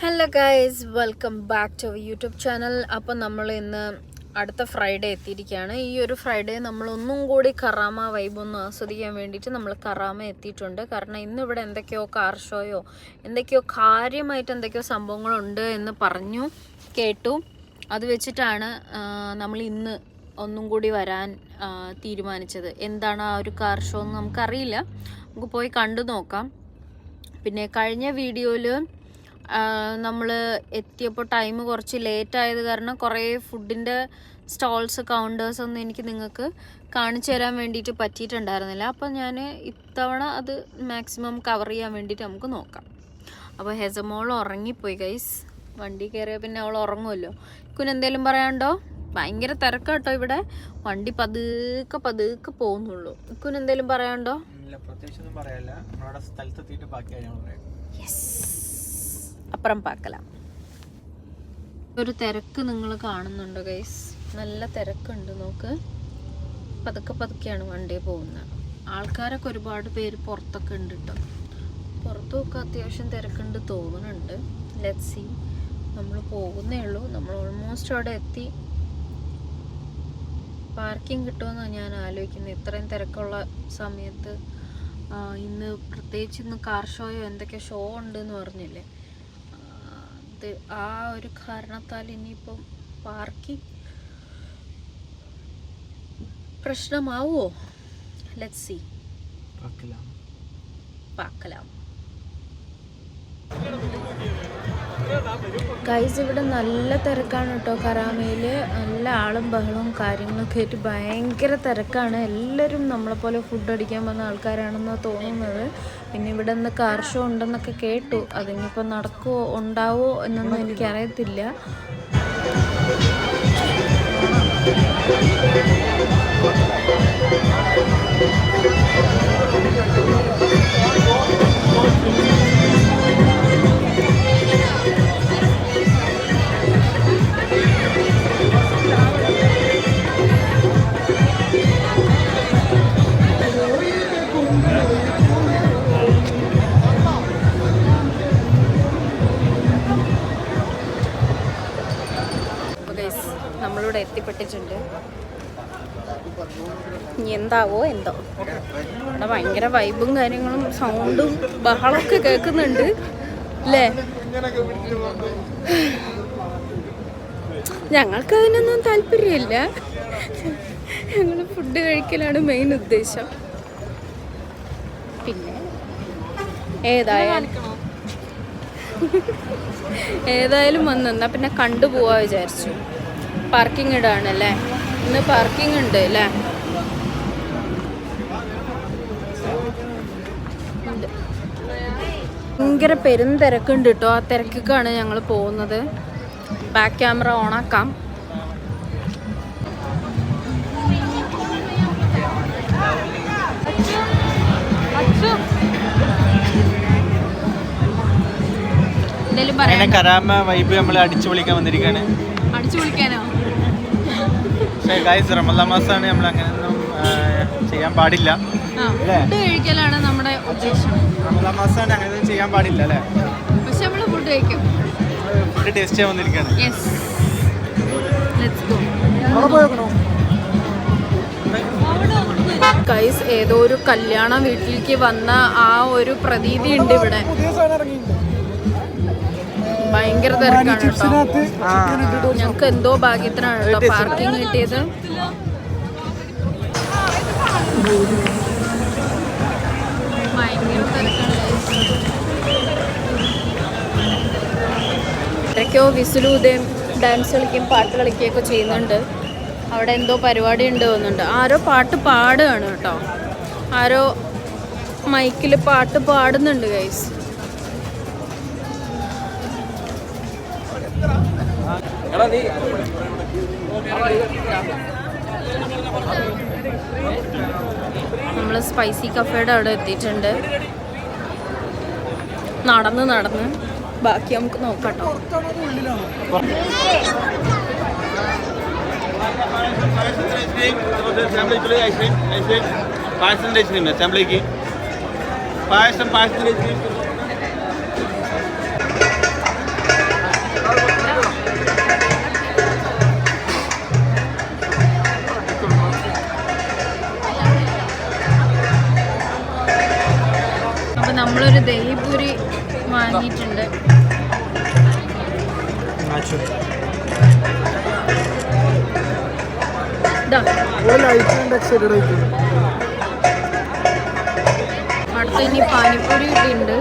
Hello guys, welcome back to our YouTube channel. അപ്പോൾ നമ്മൾ ഇന്ന് അടുത്ത ഫ്രൈഡേ എത്തിയിരിക്കുകയാണ്. ഈ ഒരു ഫ്രൈഡേ നമ്മൾ ഒന്നും കൂടി കറാമ വൈബ് ഒന്ന് ആസ്വദിക്കാൻ വേണ്ടിയിട്ട് നമ്മൾ കറാമ എത്തിയിട്ടുണ്ട്. കാരണം ഇന്നിവിടെ എന്തൊക്കെയോ കാർ ഷോയോ എന്തൊക്കെയോ കാര്യമായിട്ട് എന്തൊക്കെയോ സംഭവങ്ങളുണ്ട് എന്ന് കേട്ടു. അത് വെച്ചിട്ടാണ് നമ്മൾ ഇന്ന് ഒന്നും കൂടി വരാൻ തീരുമാനിച്ചത്. എന്താണ് ആ ഒരു കാർ ഷോ എന്ന് നമുക്കറിയില്ല, നമുക്ക് പോയി കണ്ടു നോക്കാം. പിന്നെ കഴിഞ്ഞ വീഡിയോയിൽ നമ്മൾ എത്തിയപ്പോൾ ടൈം കുറച്ച് ലേറ്റ് ആയത് കാരണം കുറേ ഫുഡിൻ്റെ സ്റ്റോൾസ് കൗണ്ടേഴ്സ് ഒന്നും എനിക്ക് നിങ്ങൾക്ക് കാണിച്ചു തരാൻ വേണ്ടിയിട്ട് പറ്റിയിട്ടുണ്ടായിരുന്നില്ല. അപ്പോൾ ഞാൻ ഇത്തവണ അത് മാക്സിമം കവർ ചെയ്യാൻ വേണ്ടിയിട്ട് നമുക്ക് നോക്കാം. അപ്പോൾ ഹെസമോൾ ഉറങ്ങിപ്പോയി ഗൈസ്. വണ്ടി കയറിയ പിന്നെ അവൾ ഉറങ്ങുമല്ലോ. എന്തേലും പറയാനുണ്ടോ? ഭയങ്കര തിരക്കാട്ടോ ഇവിടെ. വണ്ടി പതുക്കെ പോകുന്നുള്ളൂ. എന്തേലും പറയാനുണ്ടോ? അപ്പുറം പാക്കലാം. ഒരു തിരക്ക് നിങ്ങൾ കാണുന്നുണ്ടോ ഗൈസ്? നല്ല തിരക്കുണ്ട്. നോക്ക്, പതുക്കെയാണ് വണ്ടി പോകുന്നത്. ആൾക്കാരൊക്കെ ഒരുപാട് പേര് പുറത്തൊക്കെ ഉണ്ട് കേട്ടോ. പുറത്തൊക്കെ അത്യാവശ്യം തിരക്കുണ്ട് തോന്നുന്നുണ്ട്. Let's see. നമ്മൾ പോകുന്നേ ഉള്ളൂ. നമ്മൾ ഓൾമോസ്റ്റ് അവിടെ എത്തി. പാർക്കിംഗ് കിട്ടുമെന്നാണ് ഞാൻ ആലോചിക്കുന്നത്. ഇത്രയും തിരക്കുള്ള സമയത്ത്. ഇന്ന് പ്രത്യേകിച്ച് ഇന്ന് കാർ ഷോയോ എന്തൊക്കെ ഷോ ഉണ്ടെന്ന് പറഞ്ഞില്ലേ, ആ ഒരു കാരണത്താൽ ഇനിയിപ്പം പാർക്കിംഗ് പ്രശ്നമാവോ? Let's see. പാക്കലാം. ഗൈസ്, ഇവിടെ നല്ല തിരക്കാണ് കേട്ടോ. കറാമയിൽ നല്ല ആളും ബഹളവും കാര്യങ്ങളൊക്കെ ആയിട്ട് ഭയങ്കര തിരക്കാണ്. എല്ലാവരും നമ്മളെപ്പോലെ ഫുഡ് അടിക്കാൻ വന്ന ആൾക്കാരാണെന്നാണ് തോന്നുന്നത്. പിന്നെ ഇവിടെ നിന്ന് കാർ ഷോ ഉണ്ടെന്നൊക്കെ കേട്ടു. അതിനിപ്പോൾ നടക്കുമോ ഉണ്ടാവോ എന്നൊന്നും എനിക്കറിയത്തില്ല. നമ്മളിവിടെ എത്തിപ്പെട്ടിട്ടുണ്ട്. ഇനി എന്താവോ എന്തോ. ഇവിടെ ഭയങ്കര വൈബും കാര്യങ്ങളും സൗണ്ടും ബഹളമൊക്കെ കേൾക്കുന്നുണ്ട് അല്ലേ? ഞങ്ങൾക്ക് അതിനൊന്നും താല്പര്യമില്ല. ഞങ്ങൾ ഫുഡ് കഴിക്കലാണ് മെയിൻ ഉദ്ദേശം. പിന്നെ ഏതായാലും വന്നെന്നാ പിന്നെ കണ്ടുപോവാ വിചാരിച്ചു. പാർക്കിംഗ് ഇടാണല്ലേ ഇന്ന്. പാർക്കിംഗ് ഉണ്ട് അല്ലേ? ഭയങ്കര തിരക്കുണ്ട് കേട്ടോ. ആ തിരക്കാണ് ഞങ്ങൾ പോകുന്നത്. ബാക്ക് ക്യാമറ ഓണാക്കാം. കരാമ വൈബ് നമ്മൾ അടിച്ചു പൊളിക്കാൻ വന്നിരിക്കുകയാണ്. അടിച്ചു പൊളിക്കാനോ? പക്ഷേ ഗൈസ്, റമദാൻ മാസമാണ്. നമ്മൾ അങ്ങനെയൊന്നും ചെയ്യാൻ പാടില്ല. ഫുഡ് കഴിക്കലാണ് നമ്മുടെ ഉദ്ദേശം. റമദാൻ മാസമാണ്, അങ്ങനെയൊന്നും ചെയ്യാൻ പാടില്ല അല്ലേ? പക്ഷെ നമ്മൾ ഫുഡ് കഴിക്കും. ഫുഡ് ടേസ്റ്റ് ചെയ്യാൻ വന്നിരിക്കുകയാണ്. ഗൈസ്, ഏതോ ഒരു കല്യാണ വീട്ടിലേക്ക് വന്ന ആ ഒരു പ്രതീതി ഉണ്ട് ഇവിടെ. ഭയങ്കര തിരക്കാണ് കേട്ടോ. ഞങ്ങൾക്ക് എന്തോ ഭാഗ്യത്തിനാണ് കേട്ടോ പാർക്കിംഗ് കിട്ടിയത്. ഭയങ്കര തിരക്കാണ്. ഇടയ്ക്കോ വിസിലൂതയും ഡാൻസ് കളിക്കുകയും പാട്ട് കളിക്കുകയൊക്കെ ചെയ്യുന്നുണ്ട്. അവിടെ എന്തോ പരിപാടി ഉണ്ട് തോന്നുന്നുണ്ട്. ആരോ പാട്ട് പാടുകയാണ് കേട്ടോ. ആരോ മൈക്കിൽ പാട്ട് പാടുന്നുണ്ട് ഗൈസ്. നമ്മൾ സ്പൈസി കഫേയുടെ അവിടെ എത്തിയിട്ടുണ്ട്. നടന്ന് ബാക്കി നമുക്ക് നോക്കാട്ടോ. പായസം नाचो ഇതാ അടുത്ത ഇനി പാനിപ്പൂരി കിട്ടിയിട്ടുണ്ട്.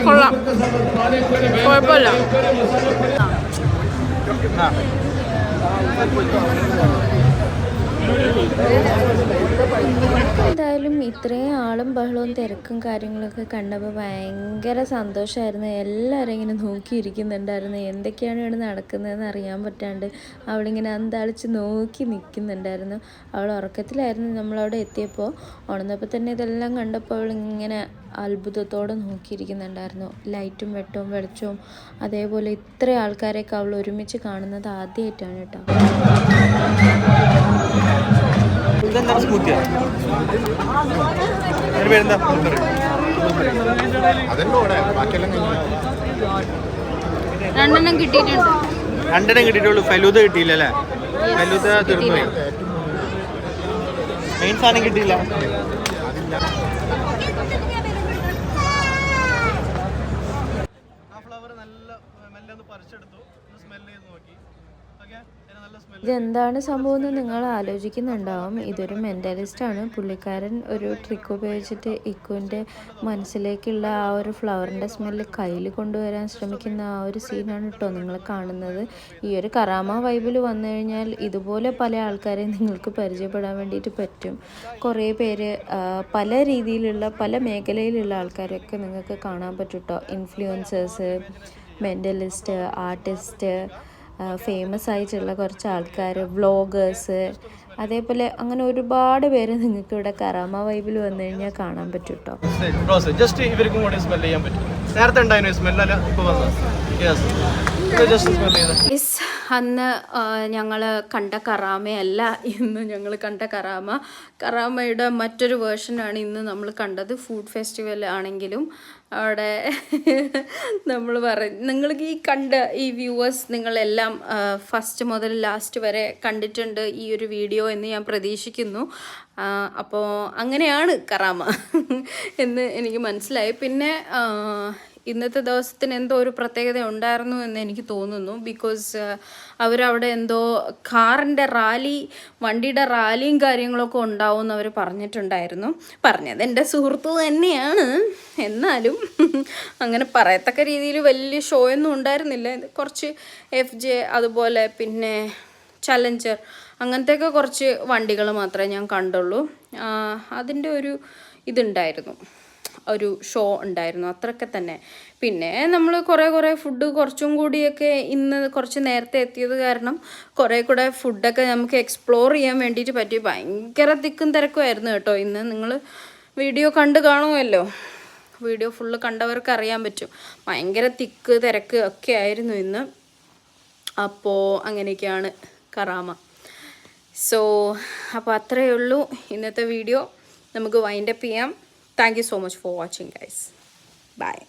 കൊള്ളാം, കുഴപ്പമില്ല. എന്തായാലും ഇത്രയും ആളും ബഹളവും തിരക്കും കാര്യങ്ങളൊക്കെ കണ്ടപ്പോൾ ഭയങ്കര സന്തോഷമായിരുന്നു. എല്ലാവരും ഇങ്ങനെ നോക്കിയിരിക്കുന്നുണ്ടായിരുന്നു. എന്തൊക്കെയാണ് ഇവിടെ നടക്കുന്നതെന്ന് അറിയാൻ പറ്റാണ്ട് അവളിങ്ങനെ അന്താളിച്ച് നോക്കി നിൽക്കുന്നുണ്ടായിരുന്നു. അവൾ ഉറക്കത്തിലായിരുന്നു നമ്മളവിടെ എത്തിയപ്പോൾ. ഉണർന്നപ്പോൾ തന്നെ ഇതെല്ലാം കണ്ടപ്പോൾ അവളിങ്ങനെ അത്ഭുതത്തോടെ നോക്കിയിരിക്കുന്നുണ്ടായിരുന്നു. ലൈറ്റും വെട്ടവും വെളിച്ചവും അതേപോലെ ഇത്ര ആൾക്കാരെയൊക്കെ അവൾ ഒരുമിച്ച് കാണുന്നത് ആദ്യമായിട്ടാണ് കേട്ടോ. രണ്ടെണ്ണം കിട്ടിയിട്ടുണ്ട്. രണ്ടെണ്ണം കിട്ടിയിട്ടുള്ളൂ. ഫലൂദ കിട്ടിയില്ലല്ലേ? ഫലൂദ തീർന്നുപോയി. മെയിൻ സാധനം കിട്ടിയില്ല. ഇതെന്താണ് സംഭവം എന്ന് നിങ്ങൾ ആലോചിക്കുന്നുണ്ടാവും. ഇതൊരു മെൻ്റലിസ്റ്റാണ്. പുള്ളിക്കാരൻ ഒരു ട്രിക്ക് ഉപയോഗിച്ചിട്ട് ഇക്കുവിൻ്റെ മനസ്സിലേക്കുള്ള ആ ഒരു ഫ്ലവറിൻ്റെ സ്മെല്ല് കയ്യിൽ കൊണ്ടുവരാൻ ശ്രമിക്കുന്ന ആ ഒരു സീനാണ് കേട്ടോ നിങ്ങൾ കാണുന്നത്. ഈ ഒരു കറാമ വൈബിൽ വന്നു കഴിഞ്ഞാൽ ഇതുപോലെ പല ആൾക്കാരെയും നിങ്ങൾക്ക് പരിചയപ്പെടാൻ വേണ്ടിയിട്ട് പറ്റും. കുറേ പേര് പല രീതിയിലുള്ള പല മേഖലയിലുള്ള ആൾക്കാരൊക്കെ നിങ്ങൾക്ക് കാണാൻ പറ്റും കേട്ടോ. ഇൻഫ്ലുവൻസേഴ്സ്, മെൻ്റലിസ്റ്റ്, ആർട്ടിസ്റ്റ്, ഫേമസ് ആയിട്ടുള്ള കുറച്ച് ആൾക്കാർ, വ്ളോഗേഴ്സ്, അതേപോലെ അങ്ങനെ ഒരുപാട് പേര് നിങ്ങൾക്ക് ഇവിടെ കറാമ വൈബിൽ വന്നു കഴിഞ്ഞാൽ കാണാൻ പറ്റും കേട്ടോ. ജസ്റ്റ് ഇവർക്കും കൂടി സ്മെല് ചെയ്യാൻ പറ്റും. നേരത്തെ ഉണ്ടായിരുന്നു സ്മെല്ലല്ല, ഇപ്പോൾ വന്നത്. അന്ന് ഞങ്ങൾ കണ്ട കറാമയല്ല ഇന്ന് ഞങ്ങൾ കണ്ട കറാമയുടെ മറ്റൊരു വേർഷനാണ് ഇന്ന് നമ്മൾ കണ്ടത്. ഫുഡ് ഫെസ്റ്റിവൽ ആണെങ്കിലും അവിടെ നമ്മൾ നിങ്ങൾക്ക് ഈ കണ്ട ഈ വ്യൂവേഴ്സ് നിങ്ങളെല്ലാം ഫസ്റ്റ് മുതൽ ലാസ്റ്റ് വരെ കണ്ടിട്ടുണ്ട് ഈ ഒരു വീഡിയോ എന്ന് ഞാൻ പ്രതീക്ഷിക്കുന്നു. അപ്പോൾ അങ്ങനെയാണ് കറാമ എന്ന് എനിക്ക് മനസ്സിലായി. പിന്നെ ഇന്നത്തെ ദിവസത്തിന് എന്തോ ഒരു പ്രത്യേകത ഉണ്ടായിരുന്നു എന്ന് എനിക്ക് തോന്നുന്നു. ബിക്കോസ് അവരവിടെ എന്തോ കാറിൻ്റെ റാലി, വണ്ടിയുടെ റാലിയും കാര്യങ്ങളൊക്കെ ഉണ്ടാവും എന്ന് അവർ പറഞ്ഞിട്ടുണ്ടായിരുന്നു. പറഞ്ഞത് എൻ്റെ സുഹൃത്ത് തന്നെയാണ്, എന്നാലും അങ്ങനെ പറയത്തക്ക രീതിയിൽ വലിയ ഷോ ഒന്നും ഉണ്ടായിരുന്നില്ല. കുറച്ച് FJ അതുപോലെ പിന്നെ ചലഞ്ചർ അങ്ങനത്തെയൊക്കെ കുറച്ച് വണ്ടികൾ മാത്രമേ ഞാൻ കണ്ടുള്ളൂ. അതിൻ്റെ ഒരു ഇതുണ്ടായിരുന്നു, ഒരു ഷോ ഉണ്ടായിരുന്നു, അത്രയൊക്കെ തന്നെ. പിന്നെ നമ്മൾ കുറേ ഫുഡ് കുറച്ചും കൂടിയൊക്കെ ഇന്ന് കുറച്ച് നേരത്തെ എത്തിയത് കാരണം കുറേ കൂടെ ഫുഡൊക്കെ നമുക്ക് എക്സ്പ്ലോർ ചെയ്യാൻ വേണ്ടിയിട്ട് പറ്റി. ഭയങ്കര തിക്കും തിരക്കുമായിരുന്നു കേട്ടോ ഇന്ന്. നിങ്ങൾ വീഡിയോ കണ്ടു കാണുമല്ലോ, വീഡിയോ ഫുള്ള് കണ്ടവർക്ക് അറിയാൻ പറ്റും. ഭയങ്കര തിക്ക് തിരക്ക് ഒക്കെ ആയിരുന്നു ഇന്ന്. അപ്പോൾ അങ്ങനെയൊക്കെയാണ് കറാമ. അപ്പോൾ അത്രയേ ഉള്ളൂ ഇന്നത്തെ വീഡിയോ. നമുക്ക് വൈൻഡപ്പ് ചെയ്യാം. Thank you so much for watching, guys. Bye.